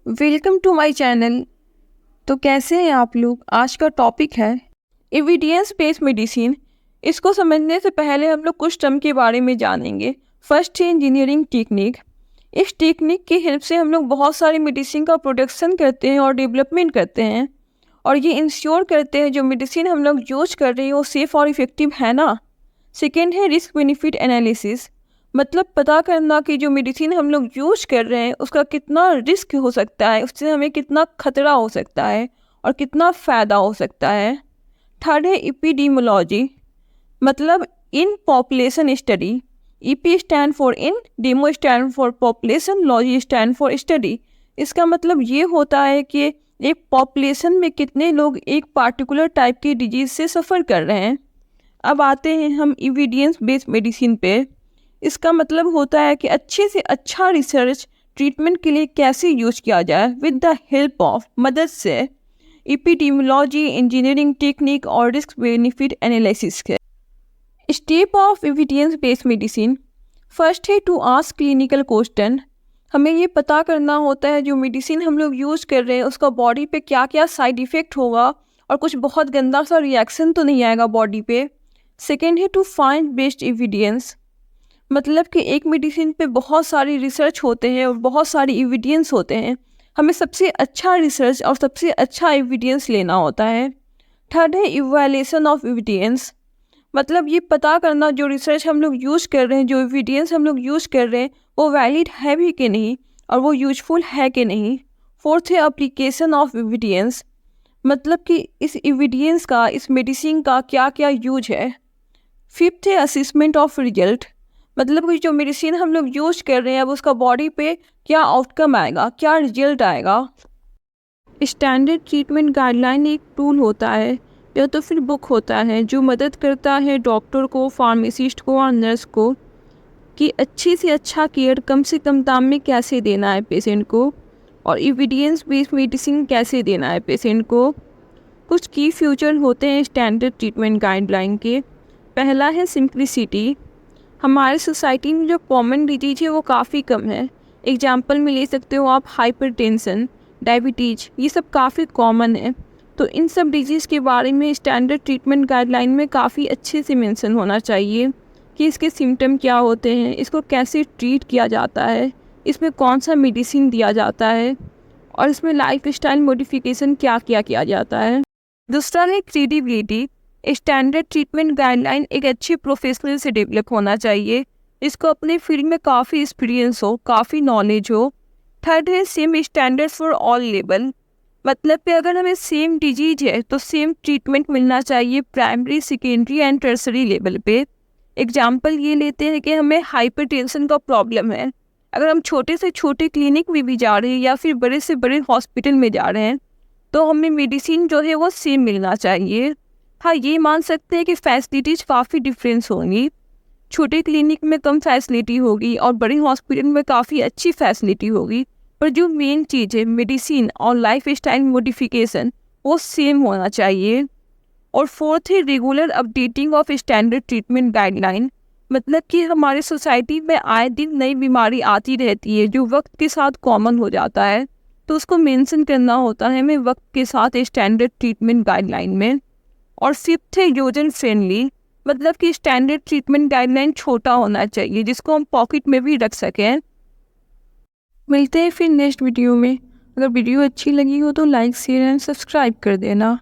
Welcome to my channel. तो कैसे हैं आप लोग। आज का टॉपिक है एविडेंस बेस्ड मेडिसिन। इसको समझने से पहले हम लोग कुछ टर्म के बारे में जानेंगे। फर्स्ट है इंजीनियरिंग टेक्निक। इस टेक्निक की हेल्प से हम लोग बहुत सारी मेडिसिन का प्रोडक्शन करते हैं और डेवलपमेंट करते हैं, और ये इंश्योर करते हैं जो मेडिसिन हम लोग यूज कर रहे हैं वो सेफ़ और इफ़ेक्टिव है ना। सेकेंड है रिस्क बेनिफिट एनालिसिस, मतलब पता करना कि जो मेडिसिन हम लोग यूज कर रहे हैं उसका कितना रिस्क हो सकता है, उससे हमें कितना खतरा हो सकता है और कितना फ़ायदा हो सकता है। थर्ड है इपीडीमोलॉजी, मतलब in population study. EP stand for in, demo stand for population, logy stand for study. इसका मतलब ये होता है कि एक पॉपुलेशन में कितने लोग एक पार्टिकुलर टाइप की डिजीज़ से सफ़र कर रहे हैं। अब आते हैं हम एविडेंस बेस्ड मेडिसिन पे। इसका मतलब होता है कि अच्छे से अच्छा रिसर्च ट्रीटमेंट के लिए कैसे यूज किया जाए विद द हेल्प ऑफ मदद से एपिडेमियोलॉजी, इंजीनियरिंग टेक्निक और रिस्क बेनिफिट एनालिसिस के। Step of evidence based medicine. First है टू आस्क क्लिनिकल क्वेश्चन। हमें ये पता करना होता है जो मेडिसिन हम लोग यूज कर रहे हैं उसका बॉडी पे क्या क्या साइड इफ़ेक्ट होगा और कुछ बहुत गंदा सा रिएक्शन तो नहीं आएगा बॉडी पे। सेकेंड है टू फाइंड बेस्ट एविडेंस, मतलब कि एक मेडिसिन पे बहुत सारी रिसर्च होते हैं और बहुत सारी एविडेंस होते हैं, हमें सबसे अच्छा रिसर्च और सबसे अच्छा एविडेंस लेना होता है। थर्ड है इवैल्यूएशन ऑफ एविडेंस, मतलब ये पता करना जो रिसर्च हम लोग यूज़ कर रहे हैं, जो एविडेंस हम लोग यूज़ कर रहे हैं वो वैलिड है भी कि नहीं और वो यूजफुल है कि नहीं। फोर्थ है एप्लीकेशन ऑफ एविडेंस, मतलब कि इस एविडेंस का इस मेडिसिन का क्या क्या यूज है। फिफ्थ है असेसमेंट ऑफ रिजल्ट, मतलब कि जो मेडिसिन हम लोग यूज कर रहे हैं अब उसका बॉडी पे क्या आउटकम आएगा, क्या रिजल्ट आएगा। स्टैंडर्ड ट्रीटमेंट गाइडलाइन एक टूल होता है या तो फिर बुक होता है जो मदद करता है डॉक्टर को, फार्मासिस्ट को और नर्स को कि अच्छी से अच्छा केयर कम से कम दाम में कैसे देना है पेशेंट को, और एविडेंस बेस्ड मेडिसिन कैसे देना है पेशेंट को। कुछ की फ्यूचर होते हैं स्टैंडर्ड ट्रीटमेंट गाइडलाइन के। पहला है सिंप्लिसिटी, हमारे सोसाइटी में जो कॉमन डिजीज है वो काफ़ी कम है। एग्जाम्पल में ले सकते हो आप हाइपरटेंशन, डायबिटीज, ये सब काफ़ी कॉमन है। तो इन सब डिजीज़ के बारे में स्टैंडर्ड ट्रीटमेंट गाइडलाइन में काफ़ी अच्छे से मेंशन होना चाहिए कि इसके सिम्टम क्या होते हैं, इसको कैसे ट्रीट किया जाता है, इसमें कौन सा मेडिसिन दिया जाता है और इसमें लाइफ स्टाइल मॉडिफिकेशन क्या किया जाता है। दूसरा है क्रेडिबिलिटी, स्टैंडर्ड ट्रीटमेंट गाइडलाइन एक अच्छे प्रोफेशनल से डेवलप होना चाहिए, इसको अपने फील्ड में काफ़ी एक्सपीरियंस हो, काफ़ी नॉलेज हो। थर्ड है same standard for all level, मतलब कि अगर हमें सेम डिजीज है तो सेम ट्रीटमेंट मिलना चाहिए primary, secondary and tertiary level पे। एग्जाम्पल ये लेते हैं कि हमें हाइपरटेंशन का प्रॉब्लम है, अगर हम छोटे से छोटे क्लिनिक में भी जा रहे हैं या फिर बड़े से बड़े हॉस्पिटल में जा रहे हैं तो हमें मेडिसिन जो है वो सेम मिलना चाहिए। हाँ, ये मान सकते हैं कि फैसिलिटीज़ काफ़ी डिफरेंस होंगी, छोटे क्लिनिक में कम फैसिलिटी होगी और बड़े हॉस्पिटल में काफ़ी अच्छी फैसिलिटी होगी, पर जो मेन चीज़ है मेडिसिन और लाइफ स्टाइल मॉडिफिकेशन वो सेम होना चाहिए। और फोर्थ है regular updating of standard treatment guideline, मतलब कि हमारे सोसाइटी में आए दिन नई बीमारी आती रहती है जो वक्त के साथ कॉमन हो जाता है, तो उसको मेंशन करना होता है हमें वक्त के साथ स्टैंडर्ड ट्रीटमेंट गाइडलाइन में। और फिफ्थ है यूजर फ्रेंडली, मतलब कि स्टैंडर्ड ट्रीटमेंट गाइडलाइन छोटा होना चाहिए जिसको हम पॉकेट में भी रख सकें। मिलते हैं फिर नेक्स्ट वीडियो में। अगर वीडियो अच्छी लगी हो तो लाइक, शेयर एंड सब्सक्राइब कर देना।